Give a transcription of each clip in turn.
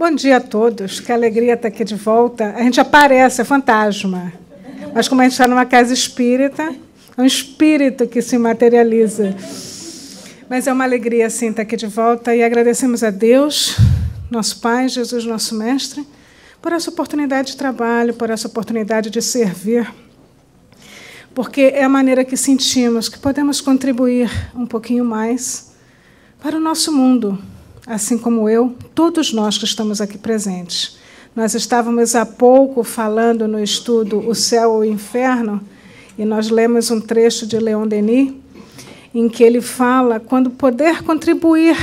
Bom dia a todos, que alegria estar aqui de volta. A gente aparece, é fantasma. Mas como a gente está numa casa espírita, é um espírito que se materializa. Mas é uma alegria, sim, estar aqui de volta e agradecemos a Deus, nosso Pai, Jesus, nosso Mestre, por essa oportunidade de trabalho, por essa oportunidade de servir, porque é a maneira que sentimos que podemos contribuir um pouquinho mais para o nosso mundo, assim como eu, todos nós que estamos aqui presentes. Nós estávamos há pouco falando no estudo O Céu ou o Inferno, e nós lemos um trecho de Leon Denis, em que ele fala quando poder contribuir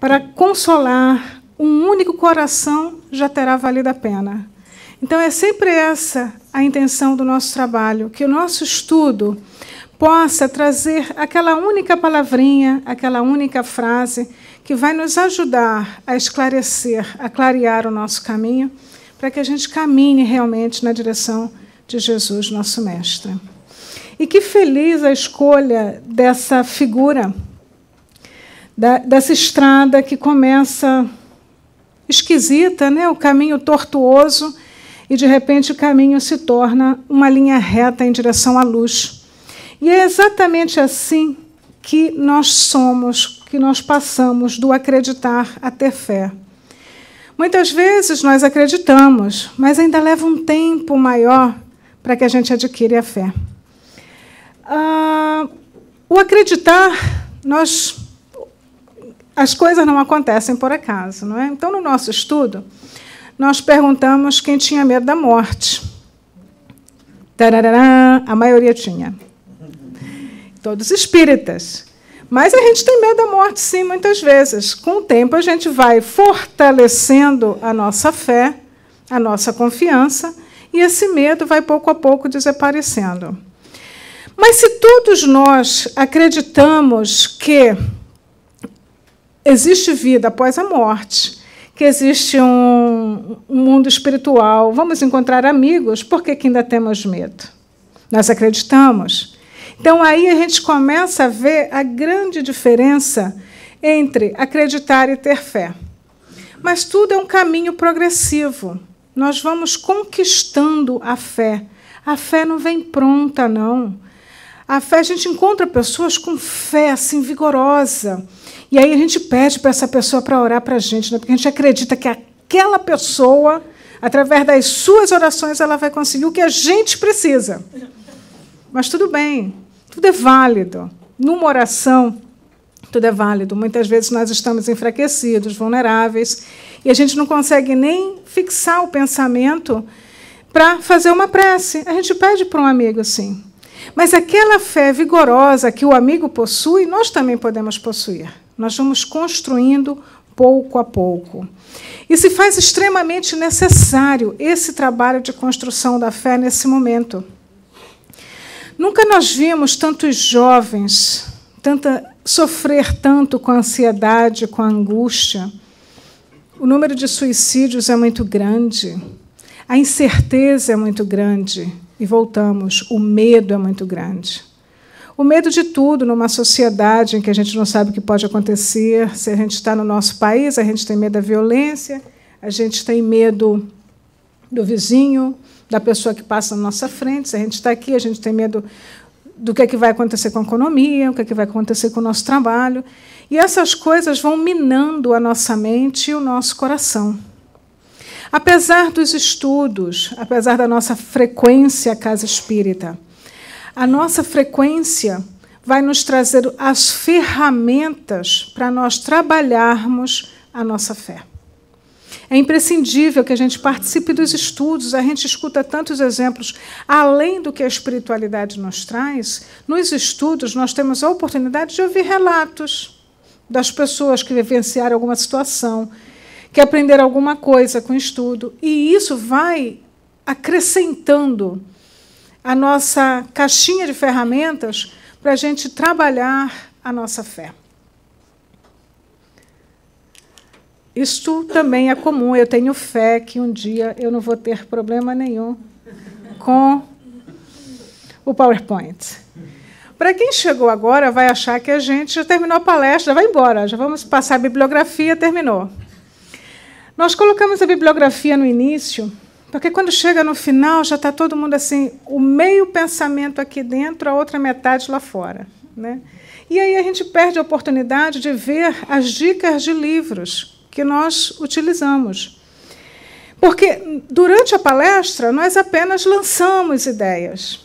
para consolar um único coração já terá valido a pena. Então, é sempre essa a intenção do nosso trabalho, que o nosso estudo possa trazer aquela única palavrinha, aquela única frase que vai nos ajudar a esclarecer, a clarear o nosso caminho, para que a gente caminhe realmente na direção de Jesus, nosso Mestre. E que feliz a escolha dessa figura, dessa estrada que começa esquisita, né? O caminho tortuoso, e, de repente, o caminho se torna uma linha reta em direção à luz. E é exatamente assim que nós somos, que nós passamos do acreditar a ter fé. Muitas vezes nós acreditamos, mas ainda leva um tempo maior para que a gente adquira a fé. O acreditar, as coisas não acontecem por acaso, não é? Então, no nosso estudo, nós perguntamos quem tinha medo da morte. Tarará, a maioria tinha. Todos espíritas. Mas a gente tem medo da morte, sim, muitas vezes. Com o tempo, a gente vai fortalecendo a nossa fé, a nossa confiança, e esse medo vai, pouco a pouco, desaparecendo. Mas se todos nós acreditamos que existe vida após a morte, que existe um mundo espiritual, vamos encontrar amigos, por que ainda temos medo? Nós acreditamos. Então, aí a gente começa a ver a grande diferença entre acreditar e ter fé. Mas tudo é um caminho progressivo. Nós vamos conquistando a fé. A fé não vem pronta, não. A fé, a gente encontra pessoas com fé assim, vigorosa. E aí a gente pede para essa pessoa para orar para a gente, né? Porque a gente acredita que aquela pessoa, através das suas orações, ela vai conseguir o que a gente precisa. Mas tudo bem, tudo é válido. Numa oração, tudo é válido. Muitas vezes nós estamos enfraquecidos, vulneráveis, e a gente não consegue nem fixar o pensamento para fazer uma prece. A gente pede para um amigo, sim. Mas aquela fé vigorosa que o amigo possui, nós também podemos possuir. Nós vamos construindo pouco a pouco. E se faz extremamente necessário esse trabalho de construção da fé nesse momento. Nunca nós vimos tantos jovens sofrer tanto com a ansiedade, com a angústia. O número de suicídios é muito grande. A incerteza é muito grande. E voltamos, o medo é muito grande. O medo de tudo, numa sociedade em que a gente não sabe o que pode acontecer. Se a gente está no nosso país, a gente tem medo da violência, a gente tem medo do vizinho, da pessoa que passa na nossa frente. Se a gente está aqui, a gente tem medo do que vai acontecer com a economia, o que vai acontecer com o nosso trabalho. E essas coisas vão minando a nossa mente e o nosso coração. Apesar dos estudos, apesar da nossa frequência à casa espírita, a nossa frequência vai nos trazer as ferramentas para nós trabalharmos a nossa fé. É imprescindível que a gente participe dos estudos, a gente escuta tantos exemplos, além do que a espiritualidade nos traz. Nos estudos, nós temos a oportunidade de ouvir relatos das pessoas que vivenciaram alguma situação, que aprenderam alguma coisa com o estudo, e isso vai acrescentando a nossa caixinha de ferramentas para a gente trabalhar a nossa fé. Isto também é comum. Eu tenho fé que um dia eu não vou ter problema nenhum com o PowerPoint. Para quem chegou agora, vai achar que a gente já terminou a palestra, vai embora, já vamos passar a bibliografia, terminou. Nós colocamos a bibliografia no início, porque quando chega no final já está todo mundo assim, o meio pensamento aqui dentro, a outra metade lá fora, né? E aí a gente perde a oportunidade de ver as dicas de livros que nós utilizamos. Porque durante a palestra nós apenas lançamos ideias.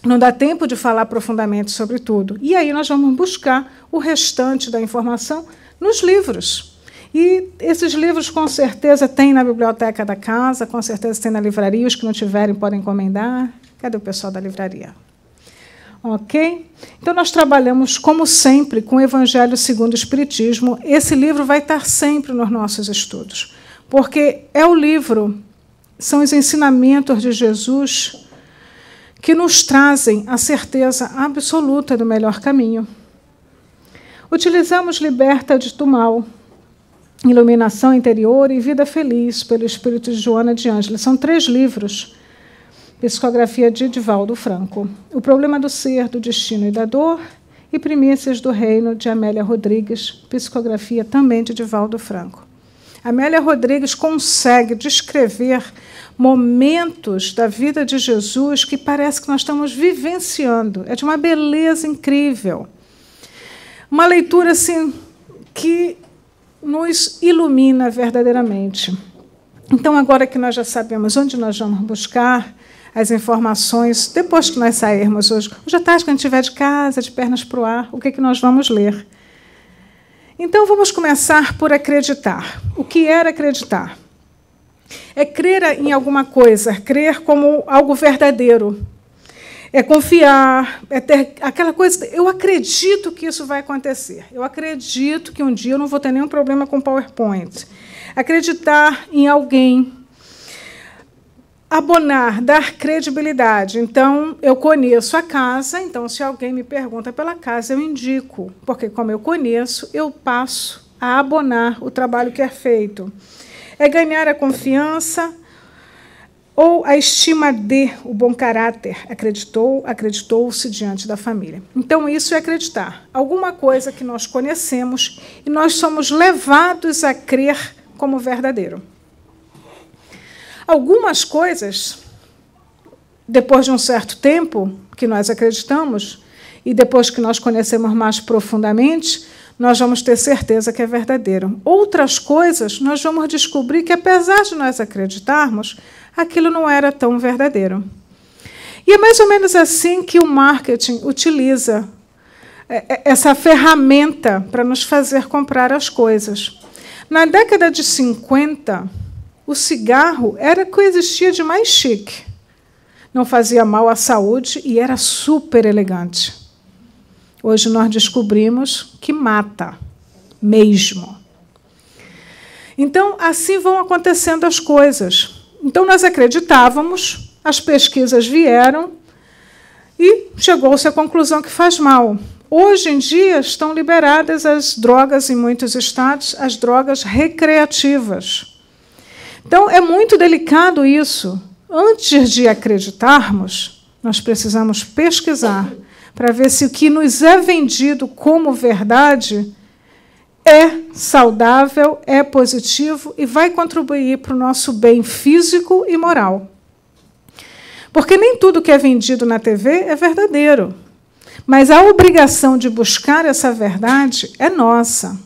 Não dá tempo de falar profundamente sobre tudo. E aí nós vamos buscar o restante da informação nos livros. E esses livros, com certeza, tem na biblioteca da casa, com certeza tem na livraria. Os que não tiverem podem encomendar. Cadê o pessoal da livraria? Ok? Então, nós trabalhamos, como sempre, com o Evangelho segundo o Espiritismo. Esse livro vai estar sempre nos nossos estudos, porque é o livro, são os ensinamentos de Jesus que nos trazem a certeza absoluta do melhor caminho. Utilizamos Liberta do Mal, Iluminação Interior e Vida Feliz, pelo Espírito de Joana de Ângeles. São 3 livros, psicografia de Divaldo Franco. O Problema do Ser, do Destino e da Dor, e Primícias do Reino, de Amélia Rodrigues, psicografia também de Divaldo Franco. Amélia Rodrigues consegue descrever momentos da vida de Jesus que parece que nós estamos vivenciando. É de uma beleza incrível. Uma leitura assim, que nos ilumina verdadeiramente. Então, agora que nós já sabemos onde nós vamos buscar as informações, depois que nós sairmos hoje à tarde, quando a gente estiver de casa, de pernas para o ar, o que nós vamos ler? Então, vamos começar por acreditar. O que era acreditar? É crer em alguma coisa, crer como algo verdadeiro. É confiar, é ter aquela coisa, eu acredito que isso vai acontecer. Eu acredito que um dia eu não vou ter nenhum problema com PowerPoint. Acreditar em alguém. Abonar, dar credibilidade. Então, eu conheço a casa, então, se alguém me pergunta pela casa, eu indico, porque, como eu conheço, eu passo a abonar o trabalho que é feito. É ganhar a confiança ou a estima de o bom caráter. Acreditou-se diante da família. Então, isso é acreditar. Alguma coisa que nós conhecemos e nós somos levados a crer como verdadeiro. Algumas coisas, depois de um certo tempo que nós acreditamos, e depois que nós conhecemos mais profundamente, nós vamos ter certeza que é verdadeiro. Outras coisas, nós vamos descobrir que, apesar de nós acreditarmos, aquilo não era tão verdadeiro. E é mais ou menos assim que o marketing utiliza essa ferramenta para nos fazer comprar as coisas. Na década de 50, o cigarro era o que existia de mais chique. Não fazia mal à saúde e era super elegante. Hoje nós descobrimos que mata mesmo. Então, assim vão acontecendo as coisas. Então, nós acreditávamos, as pesquisas vieram e chegou-se à conclusão que faz mal. Hoje em dia estão liberadas as drogas em muitos estados, as drogas recreativas. Então, é muito delicado isso. Antes de acreditarmos, nós precisamos pesquisar para ver se o que nos é vendido como verdade é saudável, é positivo e vai contribuir para o nosso bem físico e moral. Porque nem tudo que é vendido na TV é verdadeiro. Mas a obrigação de buscar essa verdade é nossa.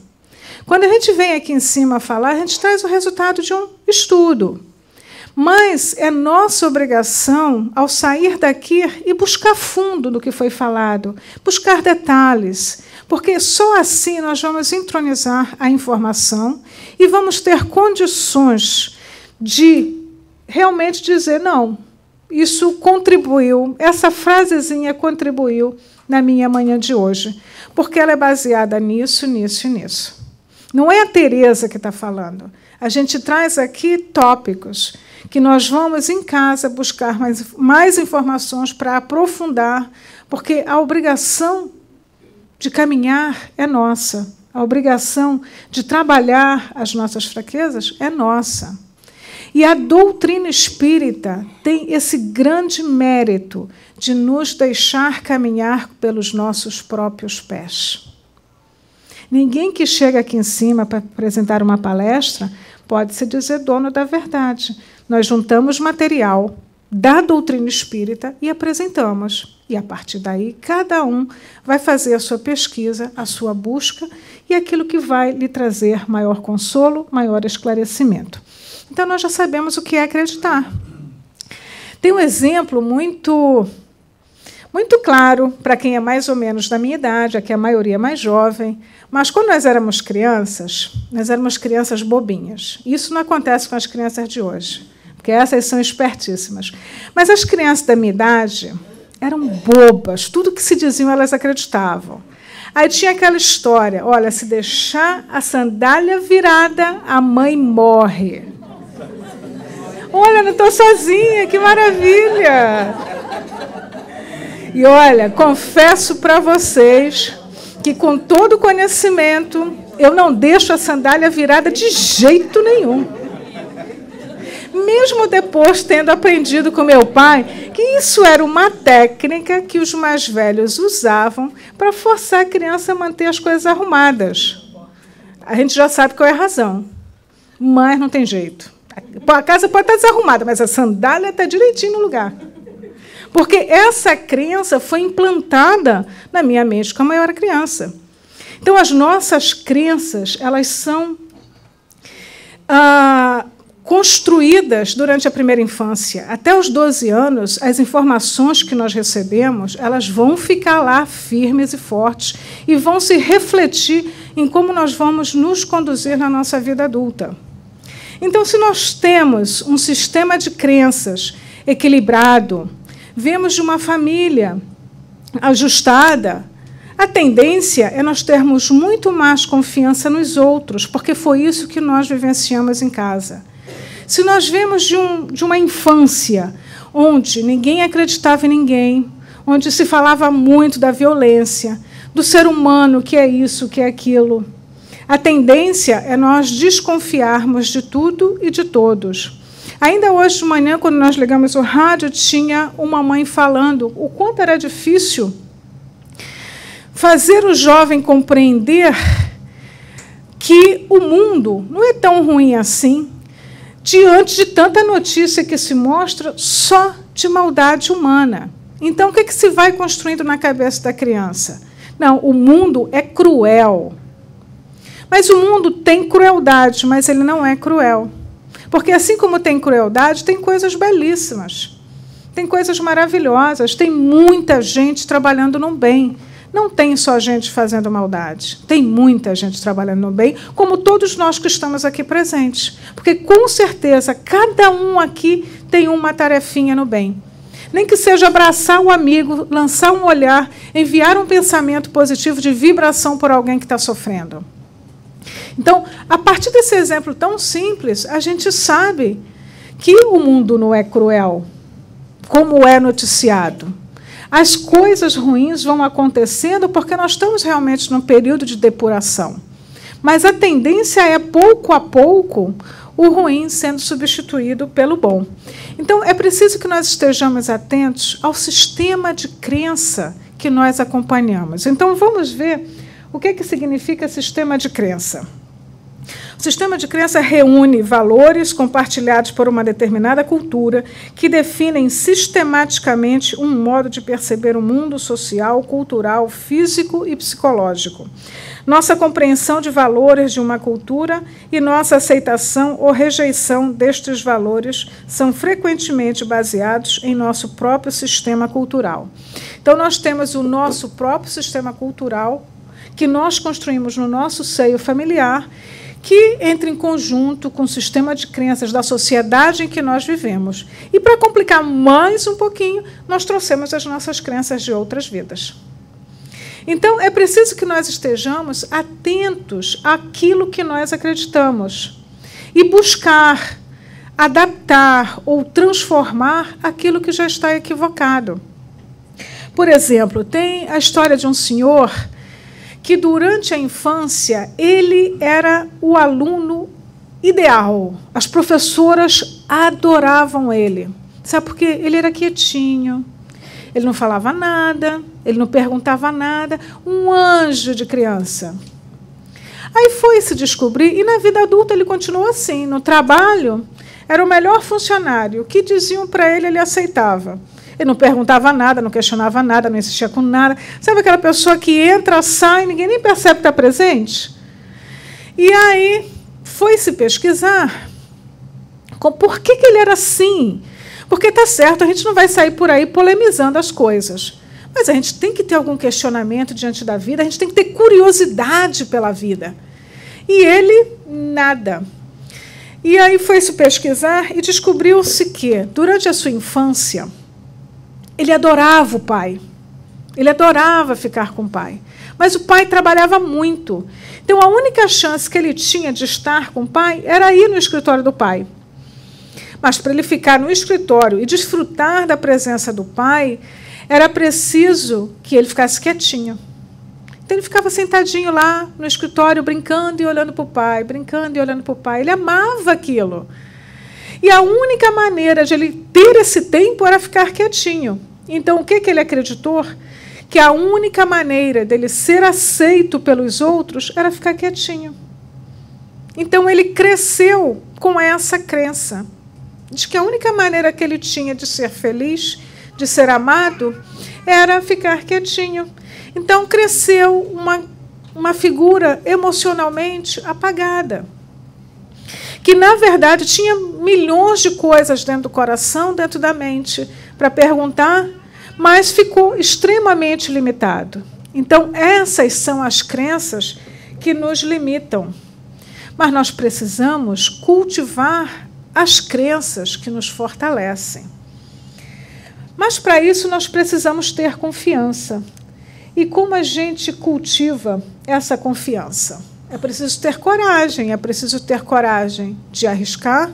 Quando a gente vem aqui em cima falar, a gente traz o resultado de um estudo. Mas é nossa obrigação, ao sair daqui, e buscar fundo do que foi falado, buscar detalhes, porque só assim nós vamos entronizar a informação e vamos ter condições de realmente dizer, não, isso contribuiu, essa frasezinha contribuiu na minha manhã de hoje, porque ela é baseada nisso, nisso e nisso. Não é a Tereza que está falando. A gente traz aqui tópicos que nós vamos, em casa, buscar mais informações para aprofundar, porque a obrigação de caminhar é nossa. A obrigação de trabalhar as nossas fraquezas é nossa. E a doutrina espírita tem esse grande mérito de nos deixar caminhar pelos nossos próprios pés. Ninguém que chega aqui em cima para apresentar uma palestra pode-se dizer dono da verdade. Nós juntamos material da doutrina espírita e apresentamos. E, a partir daí, cada um vai fazer a sua pesquisa, a sua busca, e aquilo que vai lhe trazer maior consolo, maior esclarecimento. Então, nós já sabemos o que é acreditar. Tem um exemplo muito claro para quem é mais ou menos da minha idade, aqui a maioria é mais jovem, mas quando nós éramos crianças bobinhas. Isso não acontece com as crianças de hoje, porque essas são espertíssimas. Mas as crianças da minha idade eram bobas, tudo que se diziam elas acreditavam. Aí tinha aquela história, olha, se deixar a sandália virada, a mãe morre. Olha, não estou sozinha, que maravilha! E, olha, confesso para vocês que, com todo o conhecimento, eu não deixo a sandália virada de jeito nenhum. Mesmo depois tendo aprendido com meu pai que isso era uma técnica que os mais velhos usavam para forçar a criança a manter as coisas arrumadas. A gente já sabe qual é a razão, mas não tem jeito. A casa pode estar desarrumada, mas a sandália está direitinho no lugar. Porque essa crença foi implantada na minha mente quando eu era criança. Então, as nossas crenças, elas são construídas durante a primeira infância. Até os 12 anos, as informações que nós recebemos, elas vão ficar lá firmes e fortes e vão se refletir em como nós vamos nos conduzir na nossa vida adulta. Então, se nós temos um sistema de crenças equilibrado, vemos de uma família ajustada, a tendência é nós termos muito mais confiança nos outros, porque foi isso que nós vivenciamos em casa. Se nós vemos de uma infância onde ninguém acreditava em ninguém, onde se falava muito da violência, do ser humano, que é isso, que é aquilo, a tendência é nós desconfiarmos de tudo e de todos. Ainda hoje de manhã, quando nós ligamos o rádio, tinha uma mãe falando o quanto era difícil fazer o jovem compreender que o mundo não é tão ruim assim, diante de tanta notícia que se mostra só de maldade humana. Então, o que se vai construindo na cabeça da criança? Não, o mundo é cruel. Mas o mundo tem crueldade, mas ele não é cruel. Porque, assim como tem crueldade, tem coisas belíssimas, tem coisas maravilhosas, tem muita gente trabalhando no bem. Não tem só gente fazendo maldade, tem muita gente trabalhando no bem, como todos nós que estamos aqui presentes. Porque, com certeza, cada um aqui tem uma tarefinha no bem. Nem que seja abraçar o amigo, lançar um olhar, enviar um pensamento positivo de vibração por alguém que está sofrendo. Então, a partir desse exemplo tão simples, a gente sabe que o mundo não é cruel, como é noticiado. As coisas ruins vão acontecendo porque nós estamos realmente num período de depuração. Mas a tendência é, pouco a pouco, o ruim sendo substituído pelo bom. Então, é preciso que nós estejamos atentos ao sistema de crença que nós acompanhamos. Então, vamos ver o que significa sistema de crença. O sistema de crença reúne valores compartilhados por uma determinada cultura que definem sistematicamente um modo de perceber o mundo social, cultural, físico e psicológico. Nossa compreensão de valores de uma cultura e nossa aceitação ou rejeição destes valores são frequentemente baseados em nosso próprio sistema cultural. Então, nós temos o nosso próprio sistema cultural que nós construímos no nosso seio familiar, que entra em conjunto com o sistema de crenças da sociedade em que nós vivemos. E, para complicar mais um pouquinho, nós trouxemos as nossas crenças de outras vidas. Então, é preciso que nós estejamos atentos àquilo que nós acreditamos e buscar adaptar ou transformar aquilo que já está equivocado. Por exemplo, tem a história de um senhor que, durante a infância, ele era o aluno ideal. As professoras adoravam ele. Sabe por quê? Ele era quietinho, ele não falava nada, ele não perguntava nada, um anjo de criança. Aí foi se descobrir, e na vida adulta ele continuou assim. No trabalho, era o melhor funcionário. O que diziam para ele, ele aceitava. Ele não perguntava nada, não questionava nada, não insistia com nada. Sabe aquela pessoa que entra, sai, ninguém nem percebe que está presente? E aí foi se pesquisar por que ele era assim. Porque está certo, a gente não vai sair por aí polemizando as coisas. Mas a gente tem que ter algum questionamento diante da vida, a gente tem que ter curiosidade pela vida. E ele, nada. E aí foi se pesquisar e descobriu-se que, durante a sua infância, ele adorava o pai. Ele adorava ficar com o pai. Mas o pai trabalhava muito. Então, a única chance que ele tinha de estar com o pai era ir no escritório do pai. Mas, para ele ficar no escritório e desfrutar da presença do pai, era preciso que ele ficasse quietinho. Então, ele ficava sentadinho lá no escritório, brincando e olhando para o pai, brincando e olhando para o pai. Ele amava aquilo. E a única maneira de ele ter esse tempo era ficar quietinho. Então, o que ele acreditou? Que a única maneira dele ser aceito pelos outros era ficar quietinho. Então, ele cresceu com essa crença de que a única maneira que ele tinha de ser feliz, de ser amado, era ficar quietinho. Então, cresceu uma figura emocionalmente apagada, que, na verdade, tinha milhões de coisas dentro do coração, dentro da mente, para perguntar, mas ficou extremamente limitado. Então, essas são as crenças que nos limitam. Mas nós precisamos cultivar as crenças que nos fortalecem. Mas, para isso, nós precisamos ter confiança. E como a gente cultiva essa confiança? É preciso ter coragem de arriscar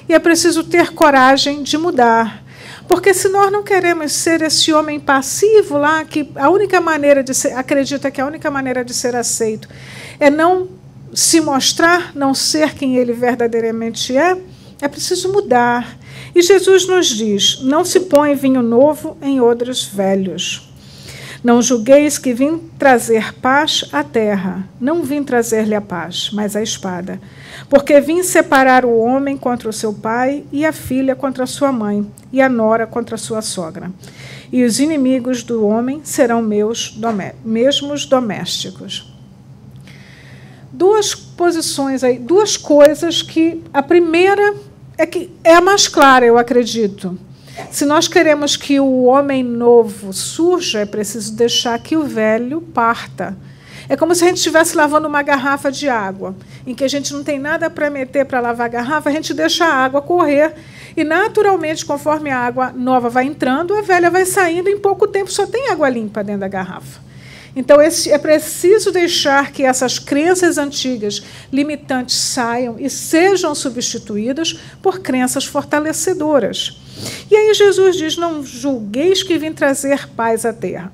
e é preciso ter coragem de mudar. Porque se nós não queremos ser esse homem passivo lá, que a única maneira de ser, acredita que a única maneira de ser aceito é não se mostrar, não ser quem ele verdadeiramente é preciso mudar. E Jesus nos diz, não se põe vinho novo em odres velhos. Não julgueis que vim trazer paz à terra. Não vim trazer-lhe a paz, mas a espada. Porque vim separar o homem contra o seu pai, e a filha contra a sua mãe, e a nora contra a sua sogra. E os inimigos do homem serão mesmos domésticos. Duas posições aí, duas coisas que a primeira é a mais clara, eu acredito. Se nós queremos que o homem novo surja, é preciso deixar que o velho parta. É como se a gente estivesse lavando uma garrafa de água, em que a gente não tem nada para meter para lavar a garrafa, a gente deixa a água correr e, naturalmente, conforme a água nova vai entrando, a velha vai saindo, e em pouco tempo só tem água limpa dentro da garrafa. Então, é preciso deixar que essas crenças antigas limitantes saiam e sejam substituídas por crenças fortalecedoras. E aí Jesus diz, não julgueis que vim trazer paz à terra.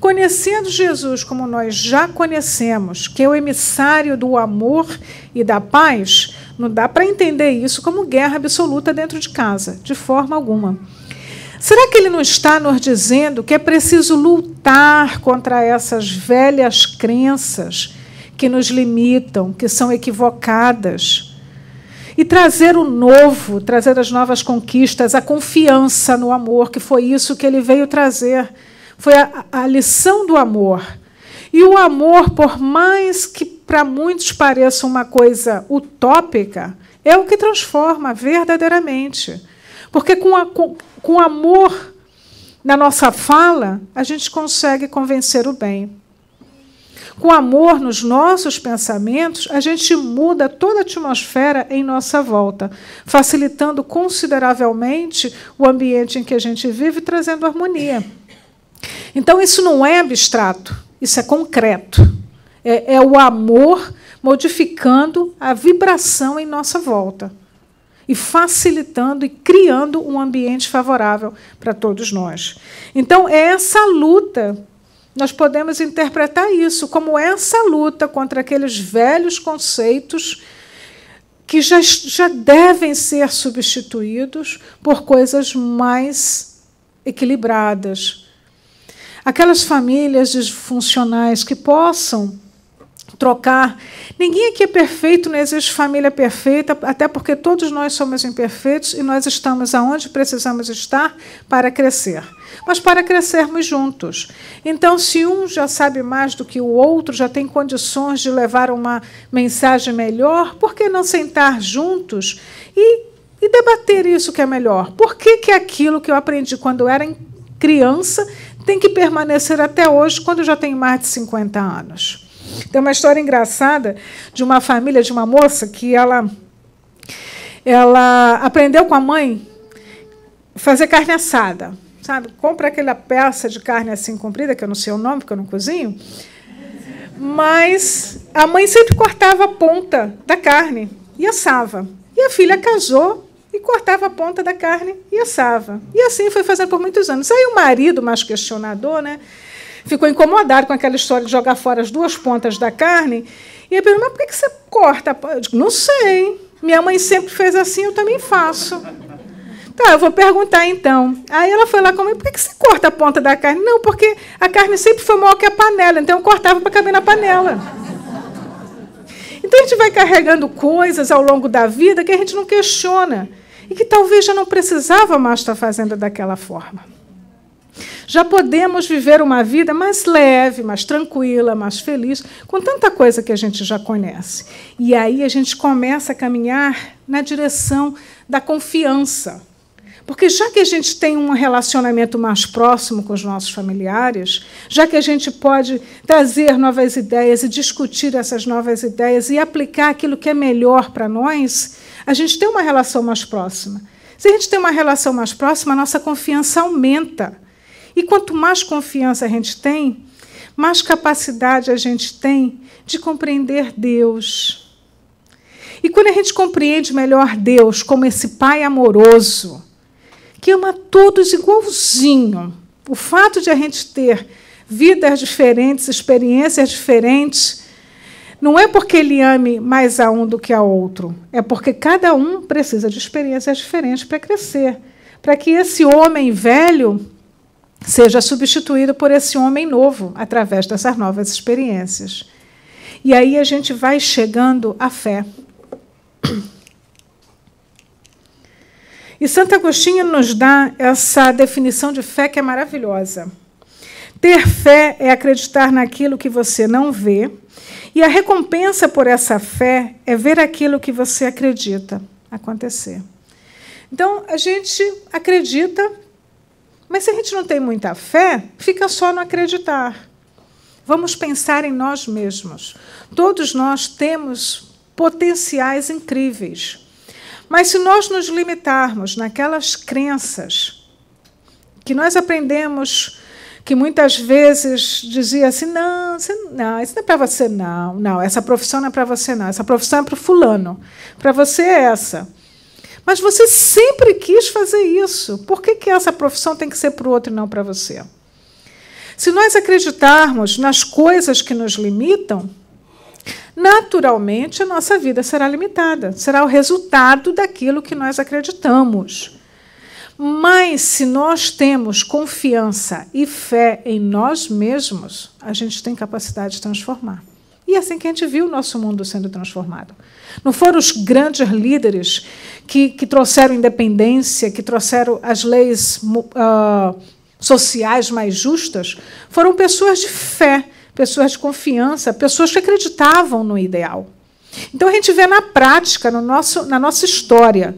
Conhecendo Jesus como nós já conhecemos, que é o emissário do amor e da paz, não dá para entender isso como guerra absoluta dentro de casa, de forma alguma. Será que ele não está nos dizendo que é preciso lutar contra essas velhas crenças que nos limitam, que são equivocadas, e trazer o novo, trazer as novas conquistas, a confiança no amor, que foi isso que ele veio trazer, foi a lição do amor. E o amor, por mais que para muitos pareça uma coisa utópica, é o que transforma verdadeiramente. Porque com amor na nossa fala, a gente consegue convencer o bem. Com amor nos nossos pensamentos, a gente muda toda a atmosfera em nossa volta, facilitando consideravelmente o ambiente em que a gente vive, trazendo harmonia. Então, isso não é abstrato, isso é concreto. É o amor modificando a vibração em nossa volta e facilitando e criando um ambiente favorável para todos nós. Então, é essa luta. Nós podemos interpretar isso como essa luta contra aqueles velhos conceitos que já devem ser substituídos por coisas mais equilibradas. Aquelas famílias disfuncionais que possam trocar. Ninguém aqui é perfeito, não existe família perfeita, até porque todos nós somos imperfeitos e nós estamos aonde precisamos estar para crescer. Mas para crescermos juntos. Então, se um já sabe mais do que o outro, já tem condições de levar uma mensagem melhor, por que não sentar juntos e debater isso que é melhor? Por que aquilo que eu aprendi quando eu era criança tem que permanecer até hoje, quando eu já tenho mais de 50 anos? Tem uma história engraçada de uma família, de uma moça, que ela aprendeu com a mãe fazer carne assada. Sabe? Compra aquela peça de carne assim comprida, que eu não sei o nome, porque eu não cozinho, mas a mãe sempre cortava a ponta da carne e assava. E a filha casou e cortava a ponta da carne e assava. E assim foi fazendo por muitos anos. Aí o marido, mais questionador, né, ficou incomodado com aquela história de jogar fora as duas pontas da carne. E ele perguntou: mas por que você corta? Eu digo: não sei. Minha mãe sempre fez assim, eu também faço. Tá, eu vou perguntar então. Aí ela foi lá comigo: por que você corta a ponta da carne? Não, porque a carne sempre foi maior que a panela, então eu cortava para caber na panela. Então a gente vai carregando coisas ao longo da vida que a gente não questiona e que talvez já não precisava mais estar fazendo daquela forma. Já podemos viver uma vida mais leve, mais tranquila, mais feliz, com tanta coisa que a gente já conhece. E aí a gente começa a caminhar na direção da confiança. Porque já que a gente tem um relacionamento mais próximo com os nossos familiares, já que a gente pode trazer novas ideias e discutir essas novas ideias e aplicar aquilo que é melhor para nós, a gente tem uma relação mais próxima. Se a gente tem uma relação mais próxima, a nossa confiança aumenta. E quanto mais confiança a gente tem, mais capacidade a gente tem de compreender Deus. E quando a gente compreende melhor Deus como esse Pai amoroso, que ama todos igualzinho, o fato de a gente ter vidas diferentes, experiências diferentes, não é porque Ele ame mais a um do que a outro, é porque cada um precisa de experiências diferentes para crescer, para que esse homem velho seja substituído por esse homem novo, através dessas novas experiências. E aí a gente vai chegando à fé. E Santo Agostinho nos dá essa definição de fé que é maravilhosa. Ter fé é acreditar naquilo que você não vê, e a recompensa por essa fé é ver aquilo que você acredita acontecer. Então, a gente acredita, mas se a gente não tem muita fé, fica só no acreditar. Vamos pensar em nós mesmos. Todos nós temos potenciais incríveis. Mas se nós nos limitarmos naquelas crenças que nós aprendemos, que muitas vezes dizia assim: não, isso não é para você, não, essa profissão não é para você, não, essa profissão é para o fulano, para você é essa. Mas você sempre quis fazer isso. Por que essa profissão tem que ser para o outro e não para você? Se nós acreditarmos nas coisas que nos limitam, naturalmente a nossa vida será limitada, será o resultado daquilo que nós acreditamos. Mas, se nós temos confiança e fé em nós mesmos, a gente tem capacidade de transformar. E é assim que a gente viu o nosso mundo sendo transformado. Não foram os grandes líderes que trouxeram independência, que trouxeram as leis sociais mais justas, foram pessoas de fé, pessoas de confiança, pessoas que acreditavam no ideal. Então, a gente vê na prática, na nossa história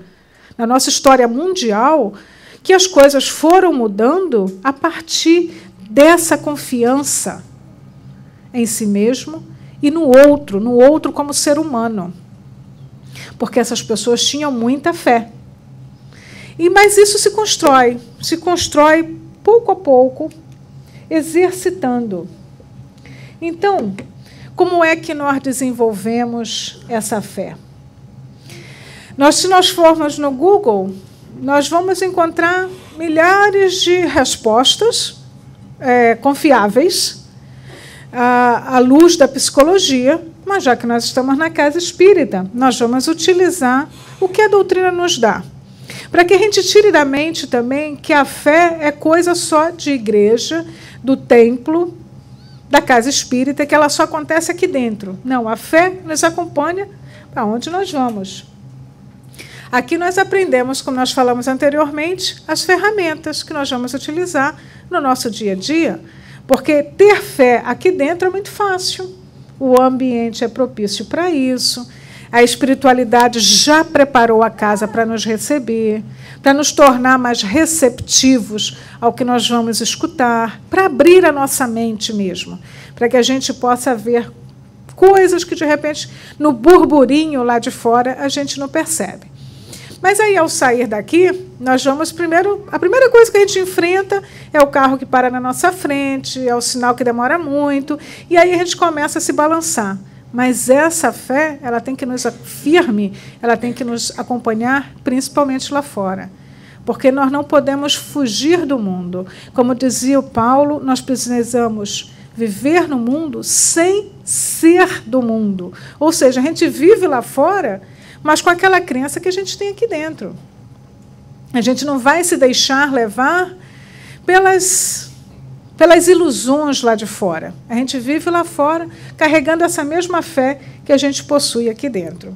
mundial, que as coisas foram mudando a partir dessa confiança em si mesmo e no outro como ser humano. Porque essas pessoas tinham muita fé. Mas isso se constrói pouco a pouco, exercitando. Então, como é que nós desenvolvemos essa fé? Se nós formos no Google, nós vamos encontrar milhares de respostas confiáveis à luz da psicologia, mas já que nós estamos na casa espírita, nós vamos utilizar o que a doutrina nos dá, para que a gente tire da mente também que a fé é coisa só de igreja, do templo, da casa espírita, que ela só acontece aqui dentro. Não, a fé nos acompanha para onde nós vamos. Aqui nós aprendemos, como nós falamos anteriormente, as ferramentas que nós vamos utilizar no nosso dia a dia, porque ter fé aqui dentro é muito fácil. O ambiente é propício para isso. A espiritualidade já preparou a casa para nos receber, para nos tornar mais receptivos ao que nós vamos escutar, para abrir a nossa mente mesmo, para que a gente possa ver coisas que, de repente, no burburinho lá de fora, a gente não percebe. Mas aí, ao sair daqui, nós vamos primeiro... A primeira coisa que a gente enfrenta é o carro que para na nossa frente, é o sinal que demora muito, e aí a gente começa a se balançar. Mas essa fé, ela tem que nos firme, ela tem que nos acompanhar, principalmente lá fora. Porque nós não podemos fugir do mundo. Como dizia o Paulo, nós precisamos viver no mundo sem ser do mundo. Ou seja, a gente vive lá fora, mas com aquela crença que a gente tem aqui dentro. A gente não vai se deixar levar pelas ilusões lá de fora. A gente vive lá fora carregando essa mesma fé que a gente possui aqui dentro.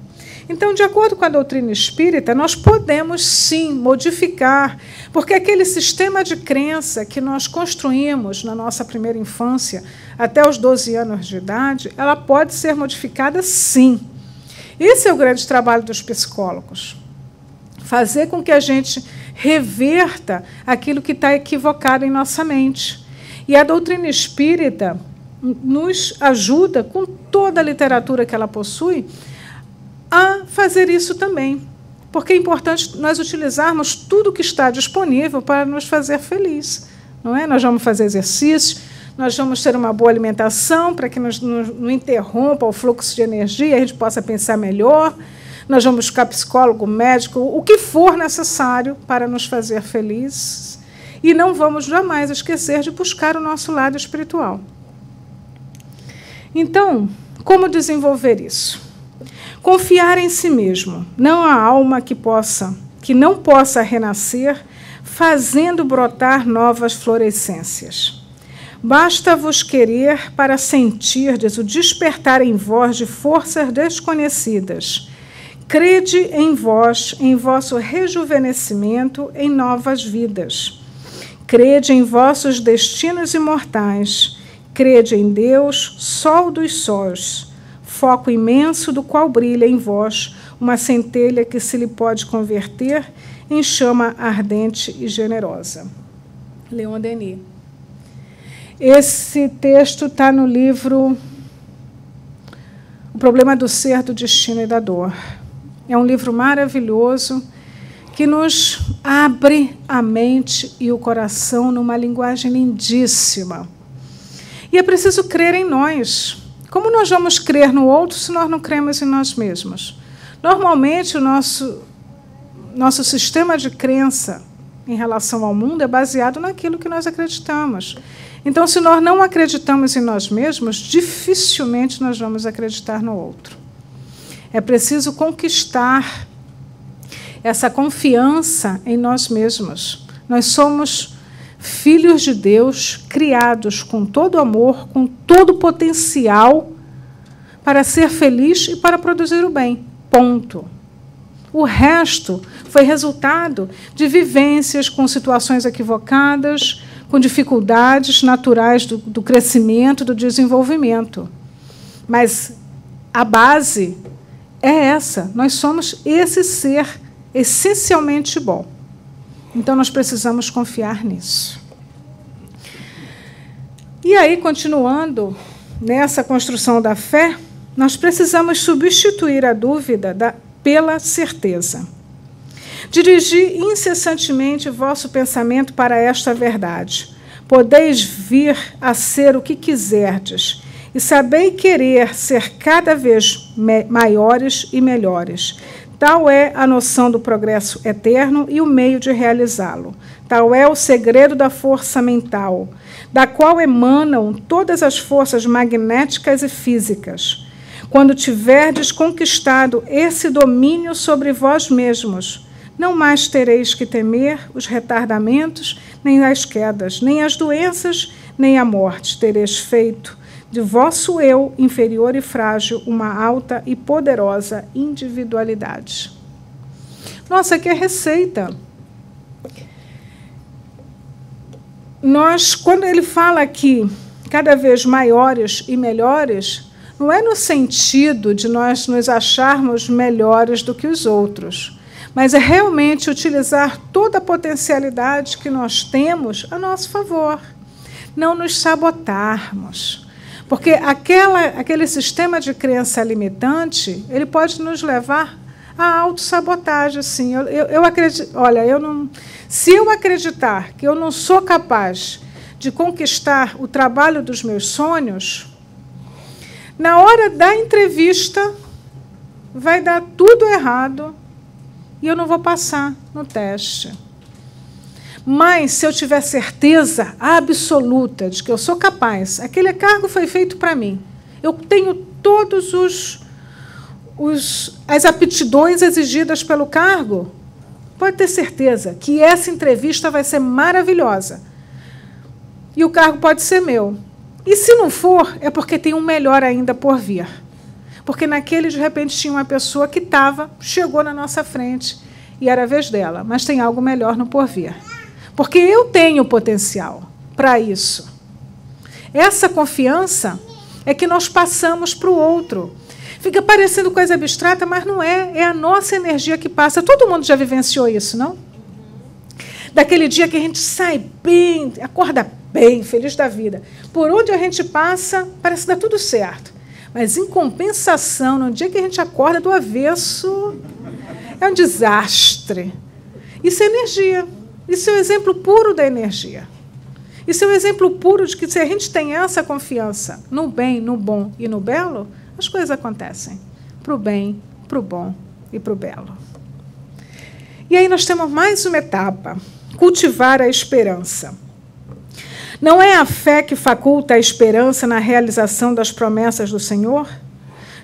Então, de acordo com a doutrina espírita, nós podemos, sim, modificar, porque aquele sistema de crença que nós construímos na nossa primeira infância, até os 12 anos de idade, ela pode ser modificada, sim. Esse é o grande trabalho dos psicólogos. Fazer com que a gente reverta aquilo que está equivocado em nossa mente. E a doutrina espírita nos ajuda, com toda a literatura que ela possui, a fazer isso também. Porque é importante nós utilizarmos tudo que está disponível para nos fazer feliz. Não é? Nós vamos fazer exercícios, nós vamos ter uma boa alimentação para que não interrompa o fluxo de energia, a gente possa pensar melhor. Nós vamos buscar psicólogo, médico, o que for necessário para nos fazer felizes. E não vamos jamais esquecer de buscar o nosso lado espiritual. Então, como desenvolver isso? Confiar em si mesmo. Não há alma que não possa renascer, fazendo brotar novas florescências. Basta-vos querer para sentirdes o despertar em vós de forças desconhecidas. Crede em vós, em vosso rejuvenescimento, em novas vidas. Crede em vossos destinos imortais. Crede em Deus, sol dos sóis, foco imenso do qual brilha em vós uma centelha que se lhe pode converter em chama ardente e generosa. Leon Denis. Esse texto está no livro O Problema do Ser, do Destino e da Dor. É um livro maravilhoso que nos abre a mente e o coração numa linguagem lindíssima. E é preciso crer em nós. Como nós vamos crer no outro se nós não cremos em nós mesmos? Normalmente, o nosso sistema de crença em relação ao mundo é baseado naquilo que nós acreditamos. Então, se nós não acreditamos em nós mesmos, dificilmente nós vamos acreditar no outro. É preciso conquistar essa confiança em nós mesmos. Nós somos filhos de Deus, criados com todo amor, com todo potencial para ser feliz e para produzir o bem. Ponto. O resto foi resultado de vivências com situações equivocadas, com dificuldades naturais do crescimento, do desenvolvimento. Mas a base é essa. Nós somos esse ser essencialmente bom. Então, nós precisamos confiar nisso. E aí, continuando nessa construção da fé, nós precisamos substituir a dúvida pela certeza. Dirigi incessantemente vosso pensamento para esta verdade. Podeis vir a ser o que quiserdes, e sabei querer ser cada vez maiores e melhores. Tal é a noção do progresso eterno e o meio de realizá-lo. Tal é o segredo da força mental, da qual emanam todas as forças magnéticas e físicas. Quando tiverdes conquistado esse domínio sobre vós mesmos, não mais tereis que temer os retardamentos, nem as quedas, nem as doenças, nem a morte. Tereis feito de vosso eu inferior e frágil uma alta e poderosa individualidade. Nossa, que é receita. Quando ele fala aqui, cada vez maiores e melhores, não é no sentido de nós nos acharmos melhores do que os outros, mas é realmente utilizar toda a potencialidade que nós temos a nosso favor, não nos sabotarmos. Porque aquele sistema de crença limitante, ele pode nos levar à autossabotagem. Sim. Eu acredito, olha, se eu acreditar que eu não sou capaz de conquistar o trabalho dos meus sonhos, na hora da entrevista vai dar tudo errado e eu não vou passar no teste. Mas, se eu tiver certeza absoluta de que eu sou capaz, aquele cargo foi feito para mim, eu tenho todos as aptidões exigidas pelo cargo, pode ter certeza que essa entrevista vai ser maravilhosa. E o cargo pode ser meu. E, se não for, é porque tem um melhor ainda por vir. Porque naquele, de repente, tinha uma pessoa que chegou na nossa frente, e era a vez dela, mas tem algo melhor no porvir. Porque eu tenho potencial para isso. Essa confiança é que nós passamos para o outro. Fica parecendo coisa abstrata, mas não é. É a nossa energia que passa. Todo mundo já vivenciou isso, não? Daquele dia que a gente sai bem, acorda bem, feliz da vida. Por onde a gente passa, parece que dá tudo certo. Mas, em compensação, no dia que a gente acorda do avesso, é um desastre. Isso é energia. Isso é o exemplo puro da energia. Isso é o exemplo puro de que, se a gente tem essa confiança no bem, no bom e no belo, as coisas acontecem para o bem, para o bom e para o belo. E aí nós temos mais uma etapa: cultivar a esperança. Não é a fé que faculta a esperança na realização das promessas do Senhor?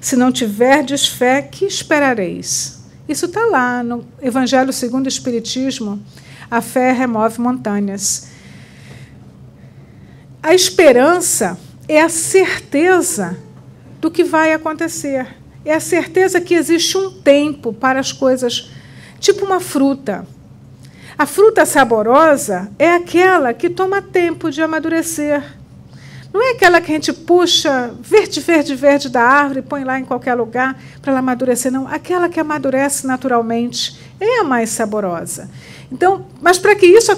Se não tiverdes fé, que esperareis? Isso está lá no Evangelho segundo o Espiritismo. A fé remove montanhas. A esperança é a certeza do que vai acontecer. É a certeza que existe um tempo para as coisas, tipo uma fruta. A fruta saborosa é aquela que toma tempo de amadurecer. Não é aquela que a gente puxa verde, verde, verde da árvore e põe lá em qualquer lugar para ela amadurecer, não. Aquela que amadurece naturalmente é a mais saborosa. Então, mas para que isso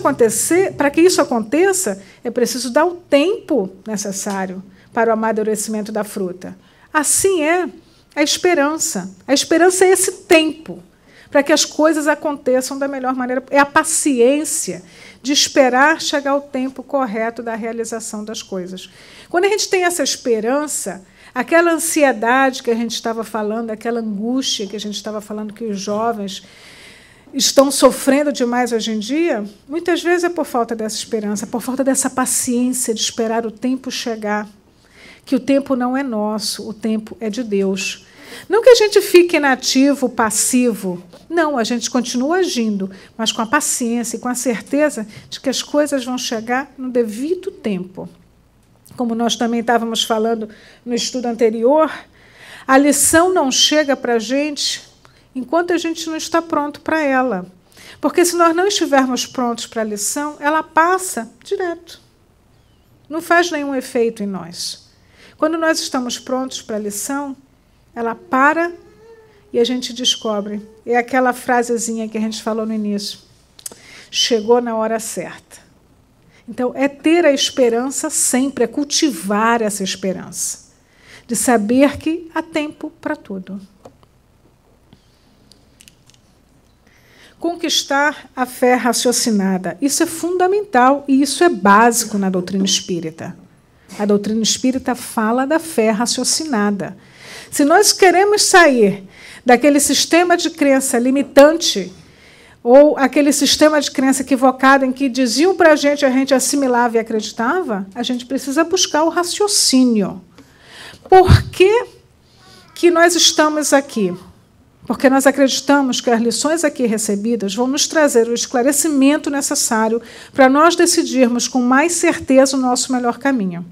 aconteça, é preciso dar o tempo necessário para o amadurecimento da fruta. Assim é a esperança. A esperança é esse tempo para que as coisas aconteçam da melhor maneira. É a paciência de esperar chegar o tempo correto da realização das coisas. Quando a gente tem essa esperança, aquela ansiedade que a gente estava falando, aquela angústia que a gente estava falando que os jovens estão sofrendo demais hoje em dia, muitas vezes é por falta dessa esperança, por falta dessa paciência de esperar o tempo chegar, que o tempo não é nosso, o tempo é de Deus. Não que a gente fique inativo, passivo, não, a gente continua agindo, mas com a paciência e com a certeza de que as coisas vão chegar no devido tempo. Como nós também estávamos falando no estudo anterior, a lição não chega para a gente enquanto a gente não está pronto para ela. Porque, se nós não estivermos prontos para a lição, ela passa direto. Não faz nenhum efeito em nós. Quando nós estamos prontos para a lição, ela para e a gente descobre. É aquela frasezinha que a gente falou no início. Chegou na hora certa. Então, é ter a esperança sempre, é cultivar essa esperança. De saber que há tempo para tudo. Conquistar a fé raciocinada. Isso é fundamental e isso é básico na doutrina espírita. A doutrina espírita fala da fé raciocinada. Se nós queremos sair daquele sistema de crença limitante ou aquele sistema de crença equivocado em que diziam para a gente assimilava e acreditava, a gente precisa buscar o raciocínio. Por que nós estamos aqui? Porque nós acreditamos que as lições aqui recebidas vão nos trazer o esclarecimento necessário para nós decidirmos com mais certeza o nosso melhor caminho.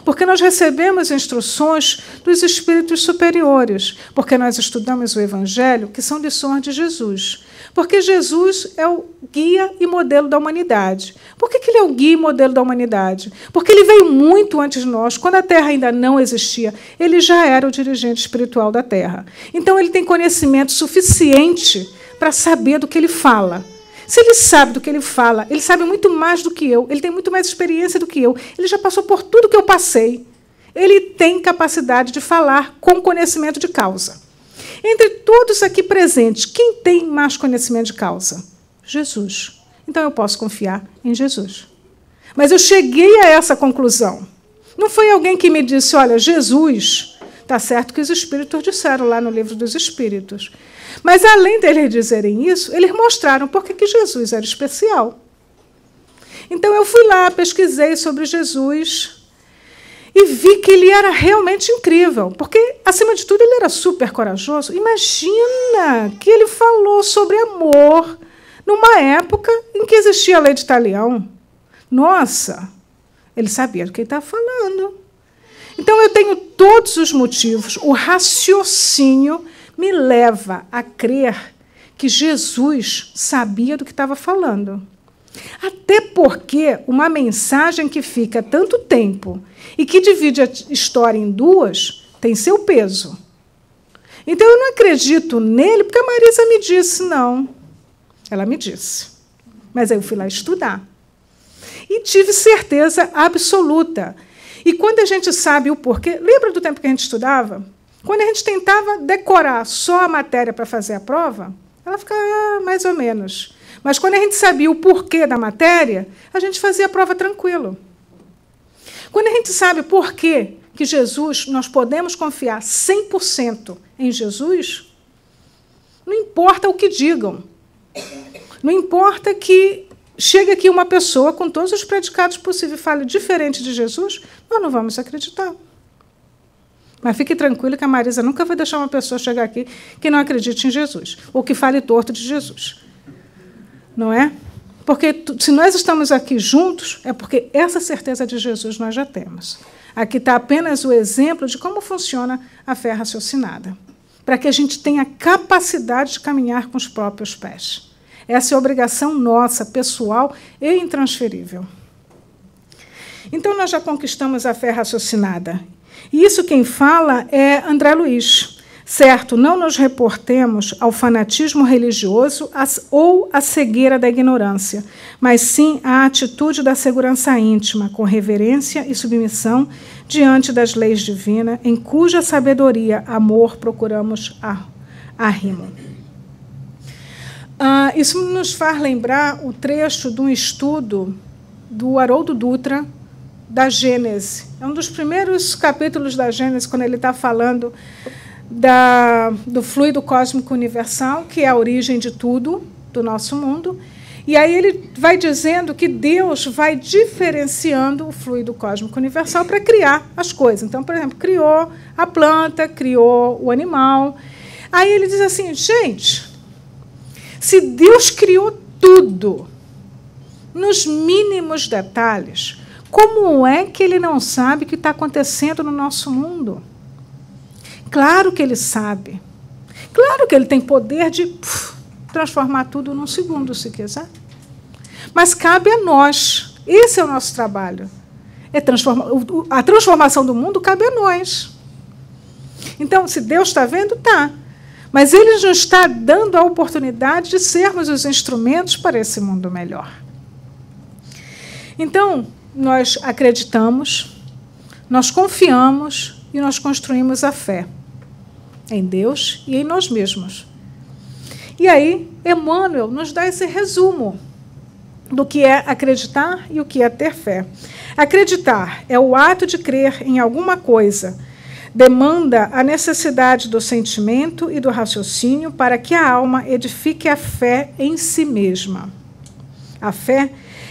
Porque nós recebemos instruções dos espíritos superiores, porque nós estudamos o Evangelho, que são lições de Jesus. Porque Jesus é o guia e modelo da humanidade. Por que ele é o guia e modelo da humanidade? Porque ele veio muito antes de nós, quando a Terra ainda não existia, ele já era o dirigente espiritual da Terra. Então, ele tem conhecimento suficiente para saber do que ele fala. Se ele sabe do que ele fala, ele sabe muito mais do que eu, ele tem muito mais experiência do que eu, ele já passou por tudo que eu passei. Ele tem capacidade de falar com conhecimento de causa. Entre todos aqui presentes, quem tem mais conhecimento de causa? Jesus. Então eu posso confiar em Jesus. Mas eu cheguei a essa conclusão. Não foi alguém que me disse, olha, Jesus, está certo que os espíritos disseram lá no livro dos Espíritos. Mas, além deles dizerem isso, eles mostraram por que Jesus era especial. Então, eu fui lá, pesquisei sobre Jesus e vi que ele era realmente incrível, porque, acima de tudo, ele era super corajoso. Imagina que ele falou sobre amor numa época em que existia a lei de Talião. Nossa, ele sabia do que ele estava falando. Então, eu tenho todos os motivos, o raciocínio me leva a crer que Jesus sabia do que estava falando. Até porque uma mensagem que fica tanto tempo e que divide a história em duas tem seu peso. Então, eu não acredito nele porque a Marisa me disse, não. Ela me disse. Mas aí eu fui lá estudar. E tive certeza absoluta. E quando a gente sabe o porquê... Lembra do tempo que a gente estudava? Quando a gente tentava decorar só a matéria para fazer a prova, ela ficava mais ou menos. Mas quando a gente sabia o porquê da matéria, a gente fazia a prova tranquilo. Quando a gente sabe por quê que Jesus, nós podemos confiar 100% em Jesus, não importa o que digam. Não importa que chegue aqui uma pessoa com todos os predicados possíveis e fale diferente de Jesus, nós não vamos acreditar. Mas fique tranquilo que a Marisa nunca vai deixar uma pessoa chegar aqui que não acredite em Jesus, ou que fale torto de Jesus. Não é? Porque se nós estamos aqui juntos, é porque essa certeza de Jesus nós já temos. Aqui está apenas o exemplo de como funciona a fé raciocinada, para que a gente tenha capacidade de caminhar com os próprios pés. Essa é a obrigação nossa, pessoal e intransferível. Então, nós já conquistamos a fé raciocinada. E isso quem fala é André Luiz. Certo, não nos reportemos ao fanatismo religioso ou à cegueira da ignorância, mas sim à atitude da segurança íntima, com reverência e submissão diante das leis divinas, em cuja sabedoria, amor, procuramos arrimo. Isso nos faz lembrar o trecho de um estudo do Haroldo Dutra, da Gênese. É um dos primeiros capítulos da Gênese, quando ele está falando do fluido cósmico universal, que é a origem de tudo, do nosso mundo. E aí ele vai dizendo que Deus vai diferenciando o fluido cósmico universal para criar as coisas. Então, por exemplo, criou a planta, criou o animal. Aí ele diz assim, gente, se Deus criou tudo, nos mínimos detalhes, como é que ele não sabe o que está acontecendo no nosso mundo? Claro que ele sabe. Claro que ele tem poder de transformar tudo num segundo, se quiser. Mas cabe a nós. Esse é o nosso trabalho. A transformação do mundo cabe a nós. Então, se Deus está vendo, está. Mas ele nos está dando a oportunidade de sermos os instrumentos para esse mundo melhor. Então, nós acreditamos, nós confiamos e nós construímos a fé em Deus e em nós mesmos. E aí, Emmanuel nos dá esse resumo do que é acreditar e o que é ter fé. Acreditar é o ato de crer em alguma coisa, demanda a necessidade do sentimento e do raciocínio para que a alma edifique a fé em si mesma. A fé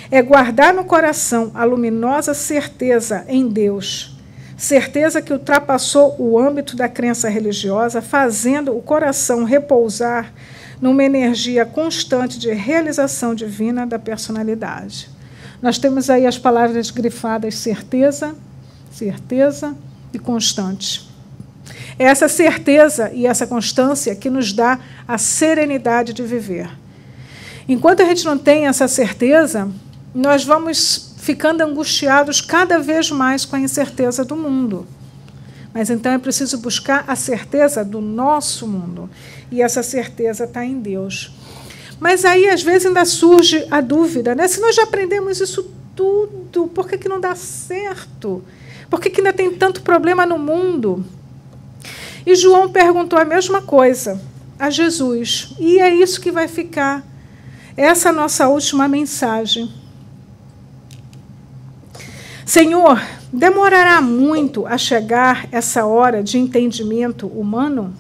é guardar no coração a luminosa certeza em Deus, certeza que ultrapassou o âmbito da crença religiosa, fazendo o coração repousar numa energia constante de realização divina da personalidade. Nós temos aí as palavras grifadas certeza certeza e constante. É essa certeza e essa constância que nos dá a serenidade de viver. Enquanto a gente não tem essa certeza, nós vamos ficando angustiados cada vez mais com a incerteza do mundo. Mas então é preciso buscar a certeza do nosso mundo. E essa certeza está em Deus. Mas aí, às vezes, ainda surge a dúvida, né? Se nós já aprendemos isso tudo, por que não dá certo? Por que ainda tem tanto problema no mundo? E João perguntou a mesma coisa a Jesus. E é isso que vai ficar. Essa é a nossa última mensagem. Senhor, demorará muito a chegar essa hora de entendimento humano?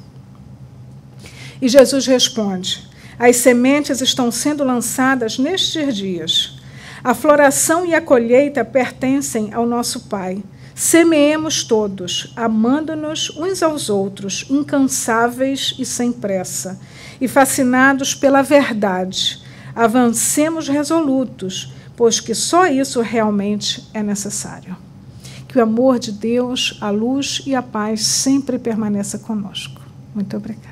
E Jesus responde: as sementes estão sendo lançadas nestes dias. A floração e a colheita pertencem ao nosso Pai. Semeemos todos, amando-nos uns aos outros, incansáveis e sem pressa, e fascinados pela verdade. Avancemos resolutos, pois que só isso realmente é necessário. Que o amor de Deus, a luz e a paz sempre permaneça conosco. Muito obrigada.